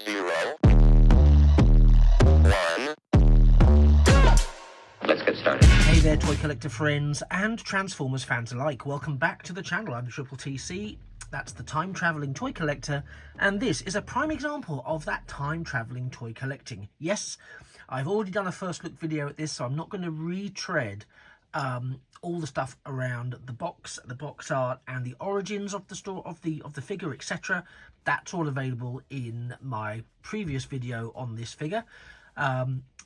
0, 1. Let's get started. Hey there, toy collector friends and Transformers fans alike. Welcome back to the channel. I'm Triple TC. That's the time traveling toy collector, and this is a prime example of that time traveling toy collecting. Yes, I've already done a first look video at this, so I'm not going to retread all the stuff around the box art, and the origins of the store of the figure, etc. That's all available in my previous video on this figure,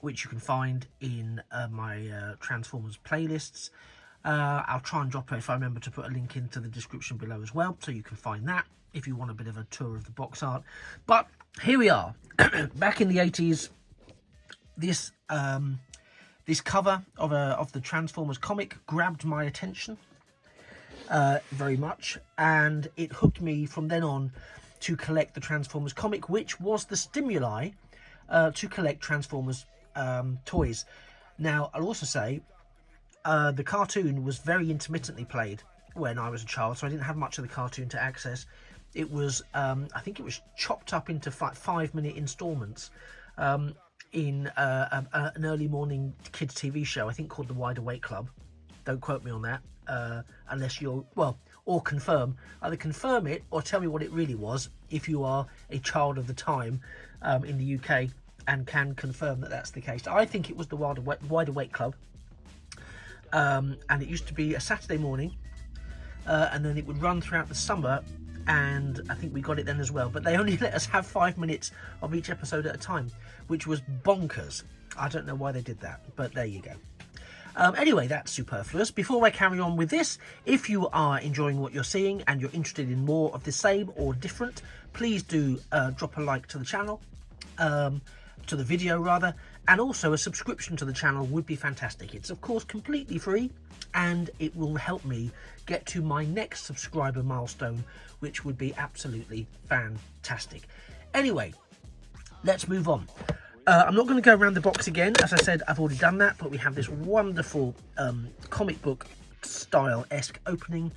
which you can find in my Transformers playlists. I'll try and drop it, if I remember, to put a link into the description below as well, so you can find that if you want a bit of a tour of the box art. But here we are, back in the 80s. This this cover of the Transformers comic grabbed my attention very much, and it hooked me from then on to collect the Transformers comic, which was the stimuli to collect Transformers toys. Now, I'll also say the cartoon was very intermittently played when I was a child, so I didn't have much of the cartoon to access. It was, I think it was chopped up into 5-minute installments in an early morning kids TV show, I think called The Wide Awake Club. Don't quote me on that, unless you're, well, or confirm. Either confirm it or tell me what it really was if you are a child of the time in the UK and can confirm that that's the case. I think it was The Wide Awake Club. And it used to be a Saturday morning, and then it would run throughout the summer, and I think we got it then as well, but they only let us have 5 minutes of each episode at a time, which was bonkers. I don't know why they did that, but there you go. Anyway, that's superfluous. Before I carry on with this, if you are enjoying what you're seeing and you're interested in more of the same or different, please do drop a like to the channel, to the video rather, and also a subscription to the channel would be fantastic. It's of course completely free, and it will help me get to my next subscriber milestone, which would be absolutely fantastic. Anyway, let's move on. I'm not going to go around the box again. As I said, I've already done that, but we have this wonderful comic book style-esque opening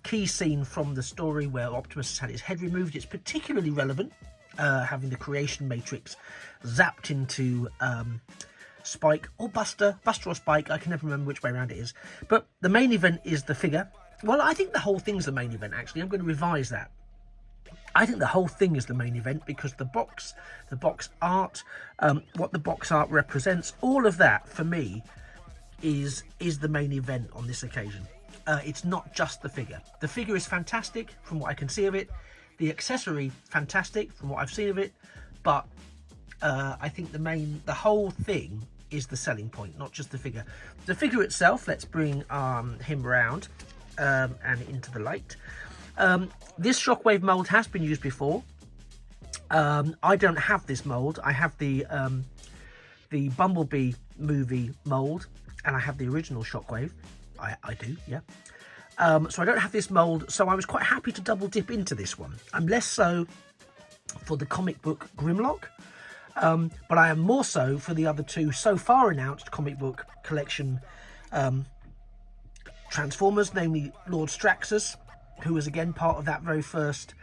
key scene from the story where Optimus has had his head removed. It's particularly relevant, having the creation matrix zapped into Spike or Buster or Spike. I can never remember which way around it is. But the main event is the figure. Well, I think the whole thing's the main event, actually. I'm going to revise that. I think the whole thing is the main event, because the box art, what the box art represents, all of that for me is the main event on this occasion. It's not just the figure. The figure is fantastic from what I can see of it. The accessory, fantastic from what I've seen of it. But I think the whole thing is the selling point, not just the figure. The figure itself, let's bring him round and into the light. This Shockwave mold has been used before. I don't have this mold. I have the Bumblebee movie mold, and I have the original Shockwave. I do, yeah. So I don't have this mold, so I was quite happy to double dip into this one. I'm less so for the comic book Grimlock, but I am more so for the other two so far announced comic book collection Transformers, namely Lord Straxus, who was again part of that very first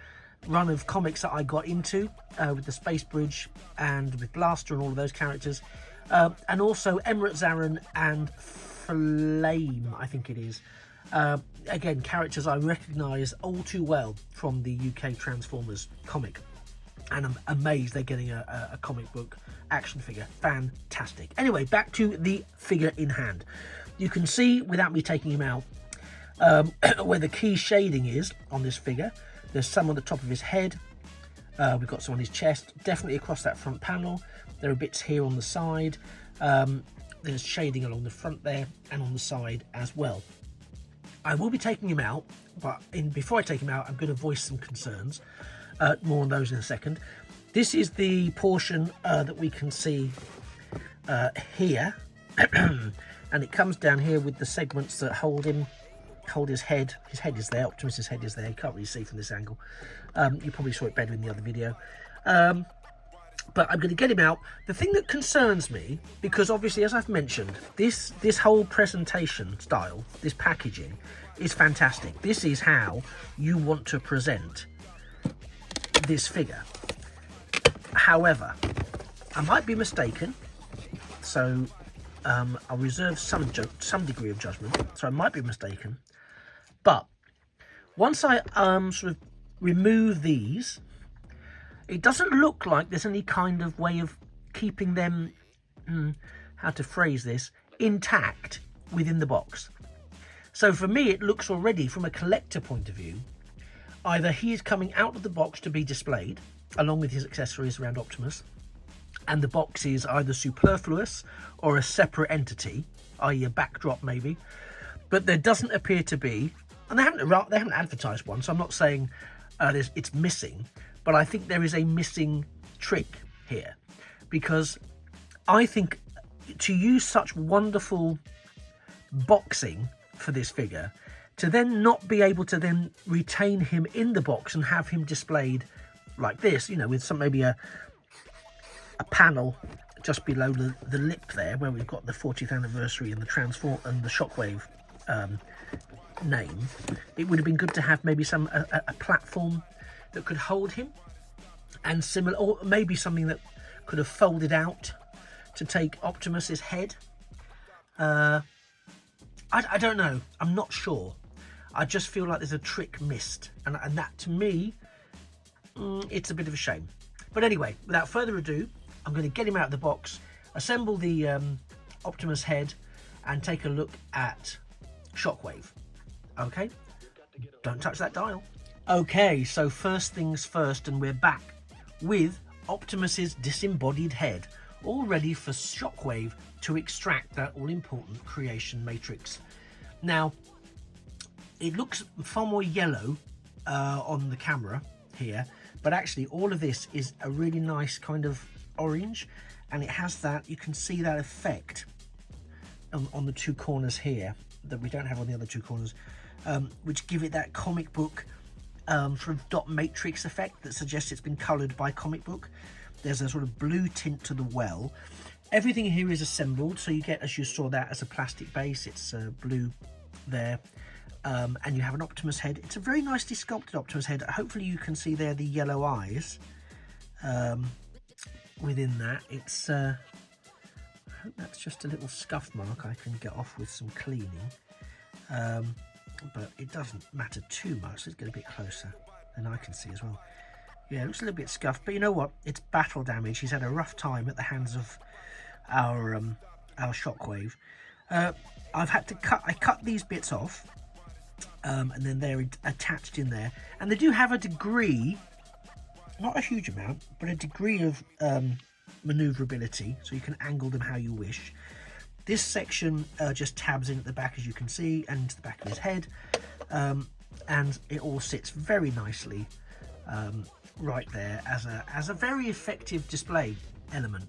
run of comics that I got into with the Space Bridge and with Blaster and all of those characters, and also Emirate Zaran and Flame, I think it is. Again, characters I recognise all too well from the UK Transformers comic, and I'm amazed they're getting a comic book action figure. Fantastic. Anyway, back to the figure in hand. You can see, without me taking him out, where the key shading is on this figure. There's some on the top of his head, we've got some on his chest, definitely across that front panel. There are bits here on the side, there's shading along the front there and on the side as well. I will be taking him out, but before I take him out, I'm going to voice some concerns. More on those in a second. This is the portion that we can see here, and it comes down here with the segments that hold his head. His head is there, Optimus's head is there. You can't really see from this angle. You probably saw it better in the other video. But I'm going to get him out. The thing that concerns me, because obviously, as I've mentioned, this whole presentation style, this packaging, is fantastic. This is how you want to present this figure. However, I might be mistaken, so I'll reserve some degree of judgment. So I might be mistaken, but once I sort of remove these, it doesn't look like there's any kind of way of keeping them, how to phrase this, intact within the box. So for me, it looks already, from a collector point of view, either he is coming out of the box to be displayed along with his accessories around Optimus, and the box is either superfluous or a separate entity, i.e. a backdrop maybe, but there doesn't appear to be, and they haven't advertised one, so I'm not saying it's missing, but I think there is a missing trick here, because I think to use such wonderful boxing for this figure, to then not be able to then retain him in the box and have him displayed like this, you know, with some maybe a panel just below the lip there, where we've got the 40th anniversary and the Shockwave name. It would have been good to have maybe a platform that could hold him, and similar, or maybe something that could have folded out to take Optimus's head. I don't know. I'm not sure. I just feel like there's a trick missed, and that to me, it's a bit of a shame. But anyway, without further ado, I'm going to get him out of the box, assemble the Optimus head, and take a look at Shockwave. Okay, don't touch that dial. Okay, so first things first, and we're back with Optimus's disembodied head, all ready for Shockwave to extract that all-important creation matrix. Now, it looks far more yellow on the camera here, but actually all of this is a really nice kind of orange, and it has that, you can see that effect on the two corners here that we don't have on the other two corners, which give it that comic book sort of dot matrix effect that suggests it's been coloured by comic book. There's a sort of blue tint to the well. Everything here is assembled, so you get, as you saw, that as a plastic base. It's blue there, and you have an Optimus head. It's a very nicely sculpted Optimus head. Hopefully you can see there the yellow eyes within that. It's I hope that's just a little scuff mark I can get off with some cleaning, but it doesn't matter too much. Let's get a bit closer, and I can see as well. Yeah, it looks a little bit scuffed, but you know what? It's battle damage. He's had a rough time at the hands of our Shockwave. I've had to cut these bits off, and then they're attached in there, and they do have a degree, not a huge amount, but a degree of maneuverability, so you can angle them how you wish. This section just tabs in at the back, as you can see, and to the back of his head, and it all sits very nicely right there as a very effective display element.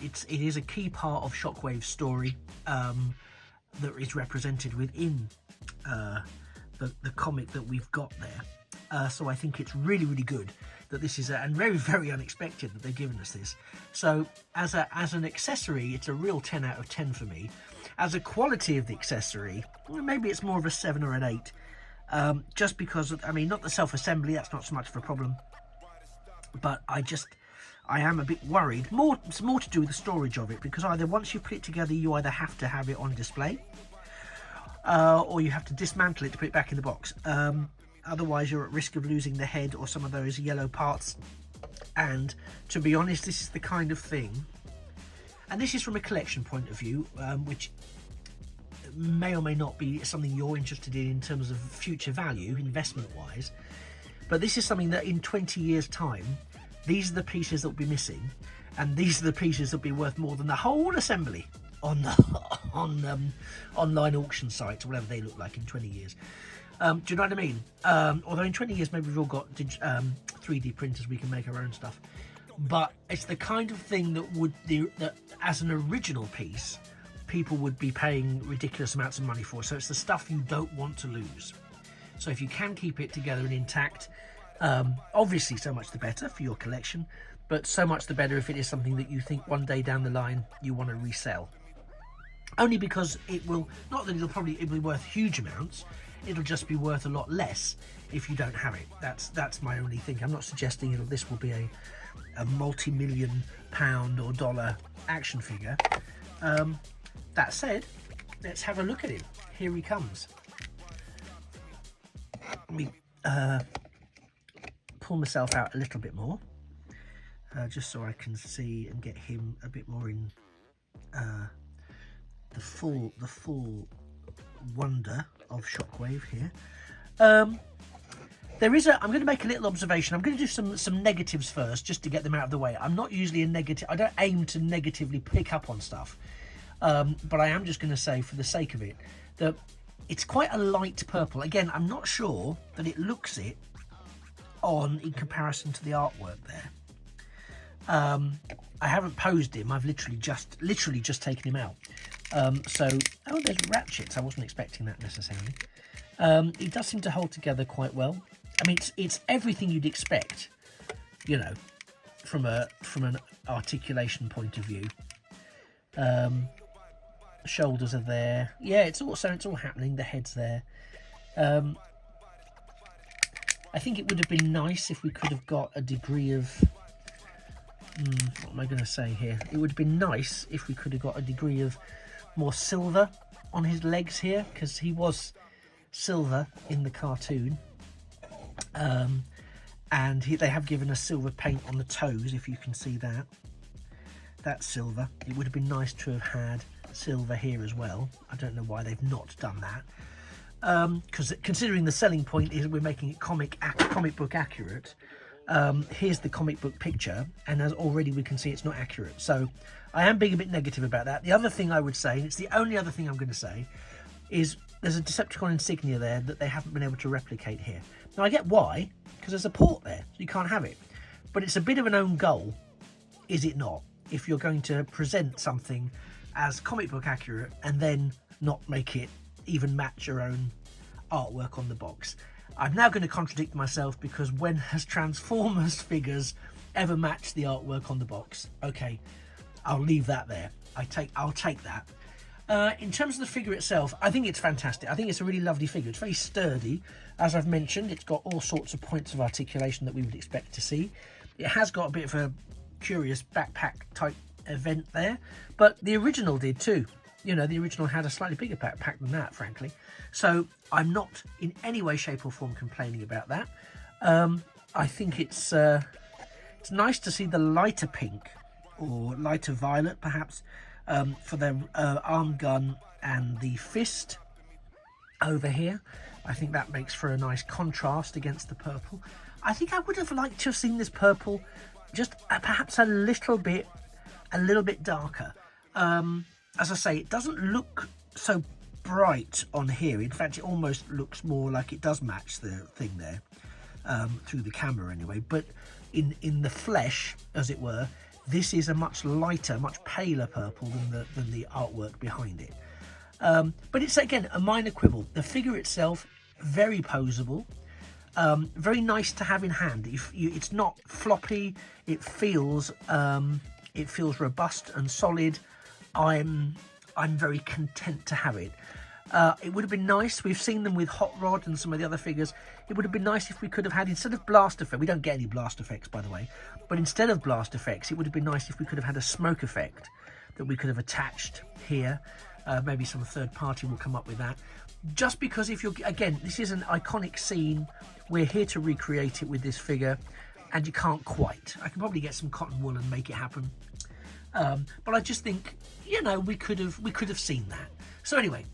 It is a key part of Shockwave's story that is represented within the comic that we've got there. So I think it's really, really good that this is and very, very unexpected that they've given us this. So as an accessory, it's a real 10 out of 10 for me. As a quality of the accessory, maybe it's more of a 7 or an 8. Just because, I mean, not the self-assembly, that's not so much of a problem, but I am a bit worried. It's more to do with the storage of it, because either once you put it together, you either have to have it on display, or you have to dismantle it to put it back in the box. Otherwise, you're at risk of losing the head or some of those yellow parts. And to be honest, this is the kind of thing, and this is from a collection point of view, which may or may not be something you're interested in terms of future value, investment-wise. But this is something that in 20 years' time, these are the pieces that will be missing, and these are the pieces that will be worth more than the whole assembly on online auction sites, or whatever they look like in 20 years. Do you know what I mean? Although in 20 years, maybe we've all got 3D printers, we can make our own stuff. But it's the kind of thing that as an original piece, people would be paying ridiculous amounts of money for. So it's the stuff you don't want to lose. So if you can keep it together and intact, obviously so much the better for your collection, but so much the better if it is something that you think one day down the line you want to resell. Only because it will, not that it'll be worth huge amounts, it'll just be worth a lot less if you don't have it. That's my only thing. I'm not suggesting this will be a multi-million pound or dollar action figure. That said, let's have a look at him. Here he comes. Let me pull myself out a little bit more, just so I can see and get him a bit more in the full wonder of Shockwave here. I'm going to make a little observation. I'm going to do some negatives first, just to get them out of the way. I'm not usually I don't aim to negatively pick up on stuff, but I am just going to say, for the sake of it, that it's quite a light purple. Again, I'm not sure that it looks it in comparison to the artwork there. I haven't posed him. I've literally just taken him out. Oh, there's ratchets. I wasn't expecting that necessarily. He does seem to hold together quite well. I mean, it's everything you'd expect, you know, from an articulation point of view. Shoulders are there. Yeah, it's all happening. The head's there. I think it would have been nice if we could have got a degree of... what am I going to say here? It would have been nice if we could have got a degree of more silver on his legs here, because he was silver in the cartoon. And they have given us silver paint on the toes, if you can see that. That's silver. It would have been nice to have had silver here as well. I don't know why they've not done that. Because considering the selling point is we're making it comic book accurate, here's the comic book picture, and as already we can see it's not accurate. So I am being a bit negative about that. The other thing I would say, and it's the only other thing I'm going to say, is there's a Decepticon insignia there that they haven't been able to replicate here. Now I get why, because there's a port there, so you can't have it. But it's a bit of an own goal, is it not? If you're going to present something as comic book accurate and then not make it even match your own artwork on the box. I'm now going to contradict myself, because when has Transformers figures ever matched the artwork on the box? Okay, I'll leave that there. I'll take that. In terms of the figure itself, I think it's fantastic. I think it's a really lovely figure. It's very sturdy. As I've mentioned, it's got all sorts of points of articulation that we would expect to see. It has got a bit of a curious backpack type event there, but the original did too. You know, the original had a slightly bigger backpack than that, frankly. So I'm not in any way, shape or form complaining about that. I think it's nice to see the lighter pink, or lighter violet perhaps, for the arm gun and the fist over here. I think that makes for a nice contrast against the purple. I think I would have liked to have seen this purple just perhaps a little bit darker. As I say, it doesn't look so bright on here. In fact, it almost looks more like it does match the thing there, through the camera anyway. But in the flesh, as it were, this is a much lighter, much paler purple than the artwork behind it. But it's, again, a minor quibble. The figure itself, very poseable. Very nice to have in hand. It's not floppy. It feels robust and solid. I'm very content to have it. It would have been nice. We've seen them with Hot Rod and some of the other figures. It would have been nice if we could have had, instead of blast effect, we don't get any blast effects, by the way, but instead of blast effects, it would have been nice if we could have had a smoke effect that we could have attached here. Maybe some third party will come up with that. Just because again, this is an iconic scene. We're here to recreate it with this figure, and you can't quite. I can probably get some cotton wool and make it happen. But I just think, you know, we could have seen that. So anyway,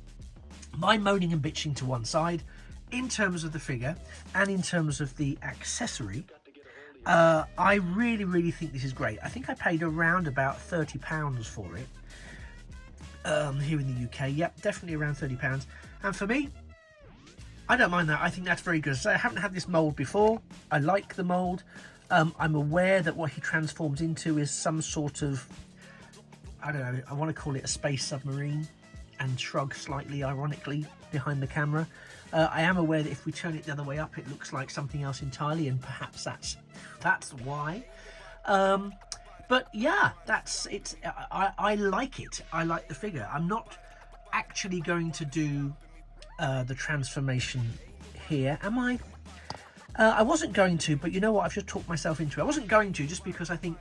my moaning and bitching to one side. In terms of the figure and in terms of the accessory, I really think this is great. I think I paid around about £30 for it here in the UK. Yep, definitely around £30. And for me, I don't mind that. I think that's very good. So I haven't had this mould before. I like the mould. I'm aware that what he transforms into is some sort of, I don't know, I want to call it a space submarine, and shrug slightly ironically behind the camera. I am aware that if we turn it the other way up, it looks like something else entirely, and perhaps that's why. But yeah, I like it. I like the figure. I'm not actually going to do the transformation here, am I? I wasn't going to, but you know what? I've just talked myself into it. I wasn't going to just because I think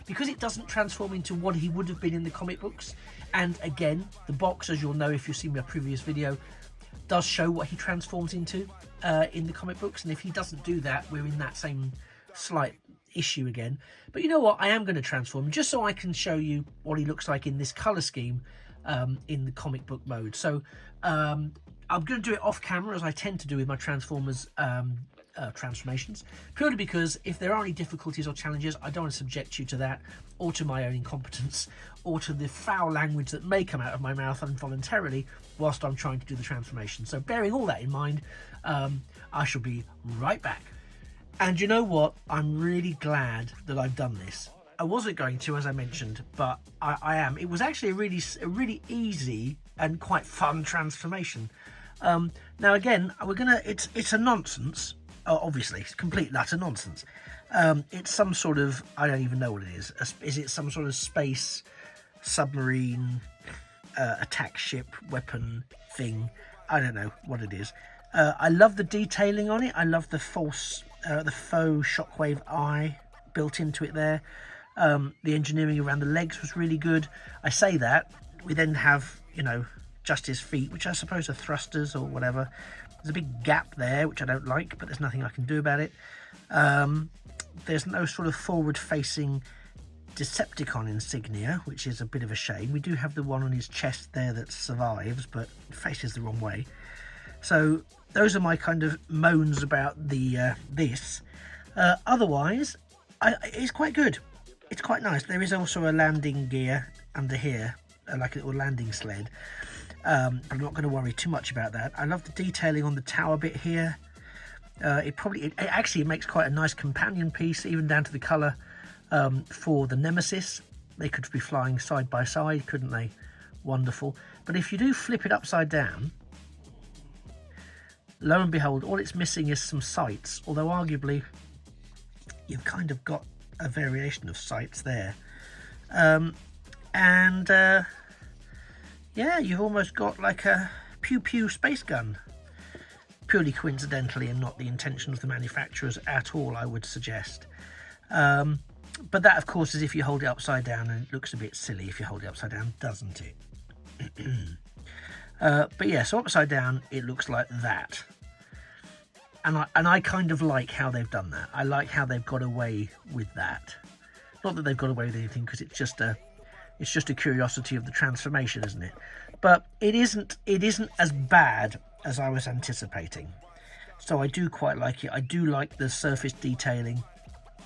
because it doesn't transform into what he would have been in the comic books. And again, the box, as you'll know if you've seen my previous video, does show what he transforms into in the comic books. And if he doesn't do that, we're in that same slight issue again. But you know what? I am going to transform just so I can show you what he looks like in this color scheme in the comic book mode. So I'm going to do it off camera, as I tend to do with my Transformers transformations, purely because if there are any difficulties or challenges, I don't want to subject you to that, or to my own incompetence, or to the foul language that may come out of my mouth involuntarily whilst I'm trying to do the transformation. So bearing all that in mind, I shall be right back. And you know what? I'm really glad that I've done this. I wasn't going to, as I mentioned, but I am. It was actually a really easy and quite fun transformation. Now again, it's a nonsense. Obviously, it's complete and utter nonsense. It's some sort of, I don't even know what it is. Is it some sort of space submarine attack ship weapon thing? I don't know what it is. I love the detailing on it. I love the faux Shockwave eye built into it there. The engineering around the legs was really good. I say that. We then have, you know, just his feet, which I suppose are thrusters or whatever. There's a big gap there, which I don't like, but there's nothing I can do about it. There's no sort of forward-facing Decepticon insignia, which is a bit of a shame. We do have the one on his chest there that survives, but faces the wrong way. So those are my kind of moans about the this. Otherwise, it's quite good. It's quite nice. There is also a landing gear under here, like a little landing sled. But I'm not going to worry too much about that. I love the detailing on the tower bit here. It actually makes quite a nice companion piece, even down to the colour for the Nemesis. They could be flying side by side, couldn't they? Wonderful. But if you do flip it upside down, lo and behold, all it's missing is some sights. Although arguably, you've kind of got a variation of sights there. Yeah, you've almost got like a pew-pew space gun. Purely coincidentally and not the intention of the manufacturers at all, I would suggest. But that, of course, is if you hold it upside down, and it looks a bit silly if you hold it upside down, doesn't it? But yeah, so upside down, it looks like that. And I kind of like how they've done that. I like how they've got away with that. Not that they've got away with anything, because it's just a curiosity of the transformation, isn't it? But it isn't as bad as I was anticipating. So I do quite like it. I do like the surface detailing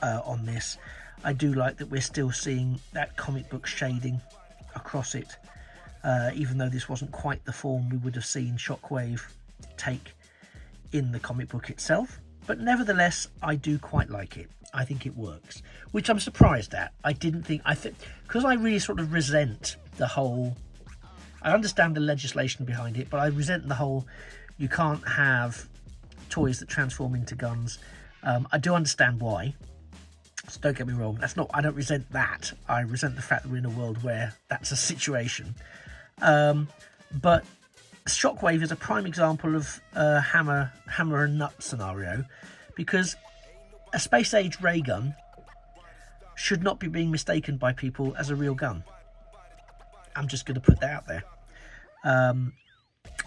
on this. I do like that we're still seeing that comic book shading across it, even though this wasn't quite the form we would have seen Shockwave take in the comic book itself. But nevertheless, I do quite like it. I think it works, which I'm surprised at. I think because I really sort of resent the whole, I understand the legislation behind it, but I resent the whole, you can't have toys that transform into guns. I do understand why, so don't get me wrong. I don't resent that. I resent the fact that we're in a world where that's a situation. But Shockwave is a prime example of a hammer and nut scenario, because a space age ray gun should not be being mistaken by people as a real gun. I'm just going to put that out there.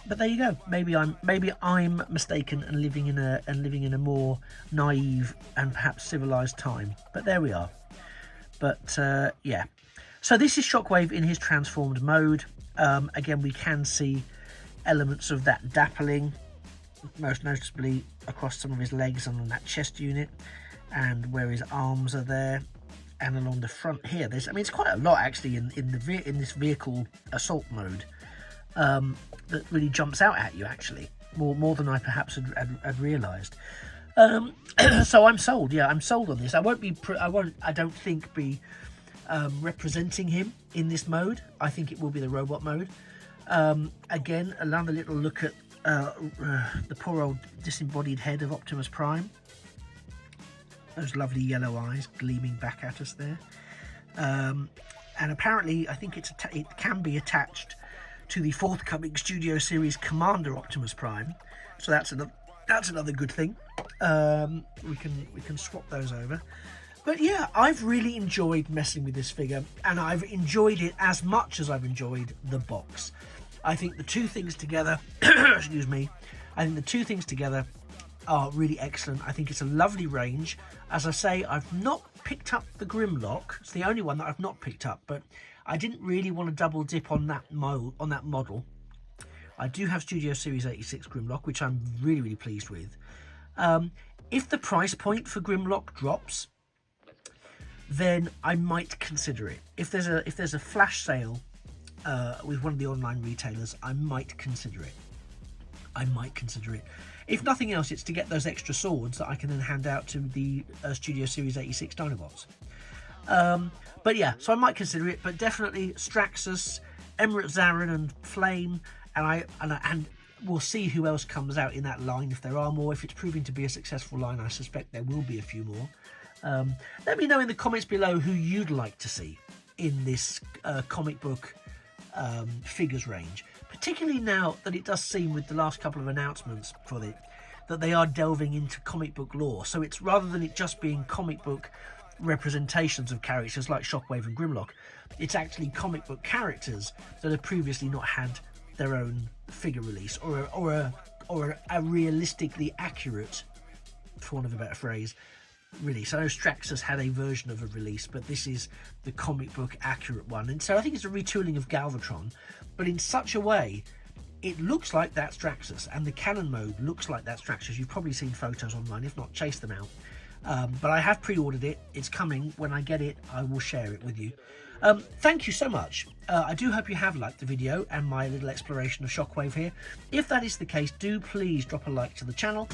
But there you go. Maybe I'm mistaken and living in a more naive and perhaps civilized time. But there we are. But yeah. So this is Shockwave in his transformed mode. Again, we can see elements of that dappling, most noticeably across some of his legs and on that chest unit, and where his arms are there, and along the front here. It's quite a lot actually in this vehicle assault mode that really jumps out at you, actually, more than I perhaps had realised. So I'm sold. Yeah, I'm sold on this. I don't think be representing him in this mode. I think it will be the robot mode. Again, another little look at the poor old disembodied head of Optimus Prime. Those lovely yellow eyes gleaming back at us there. And apparently, I think it can be attached to the forthcoming Studio Series Commander Optimus Prime. So that's That's another good thing. We can swap those over. But yeah, I've really enjoyed messing with this figure, and I've enjoyed it as much as I've enjoyed the box. I think the two things together, excuse me, I think the two things together are really excellent. I think it's a lovely range. As I say, I've not picked up the Grimlock. It's the only one that I've not picked up, but I didn't really want to double dip on that model. I do have Studio Series 86 Grimlock, which I'm really, really pleased with. If the price point for Grimlock drops, then I might consider it. If there's a flash sale with one of the online retailers, I might consider it. If nothing else, it's to get those extra swords that I can then hand out to the Studio Series 86 Dinobots. But yeah, so I might consider it, but definitely Straxus, Emirate Zarin and Flame, and we'll see who else comes out in that line, if there are more. If it's proving to be a successful line, I suspect there will be a few more. Let me know in the comments below who you'd like to see in this comic book figures range, particularly now that it does seem, with the last couple of announcements for it, that they are delving into comic book lore. So it's, rather than it just being comic book representations of characters like Shockwave and Grimlock, it's actually comic book characters that have previously not had their own figure release, or a realistically accurate, for want of a better phrase, release. I know Straxus had a version of a release, but this is the comic book accurate one, and so I think it's a retooling of Galvatron, but in such a way it looks like that Straxus, and the cannon mode looks like that Straxus. You've probably seen photos online, if not, chase them out. But I have pre-ordered it. It's coming. When I get it, I will share it with you. Thank you so much. I do hope you have liked the video and my little exploration of Shockwave here. If that is the case, do please drop a like to the channel,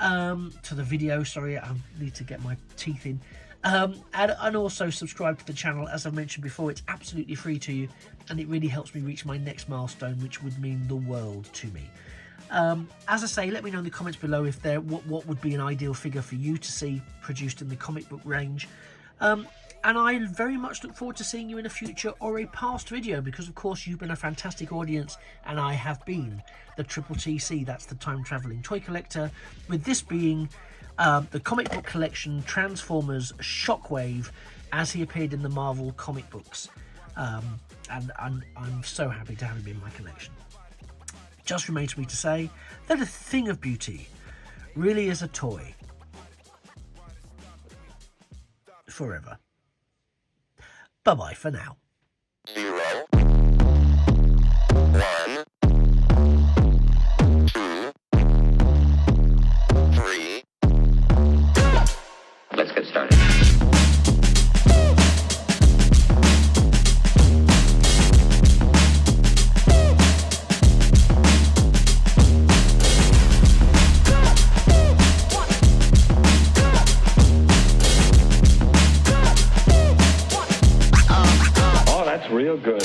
to the video, sorry, I need to get my teeth in, and also subscribe to the channel. As I've mentioned before, it's absolutely free to you, and it really helps me reach my next milestone, which would mean the world to me. As I say, let me know in the comments below if what would be an ideal figure for you to see produced in the comic book range. And I very much look forward to seeing you in a future or a past video, because of course you've been a fantastic audience, and I have been the Triple TC, that's the Time Travelling Toy Collector, with this being the comic book collection Transformers Shockwave as he appeared in the Marvel comic books. And I'm so happy to have him in my collection. Just remains for me to say that a thing of beauty really is a toy forever. Bye-bye for now. 0, 1, 2, 3. Let's get started. Real good.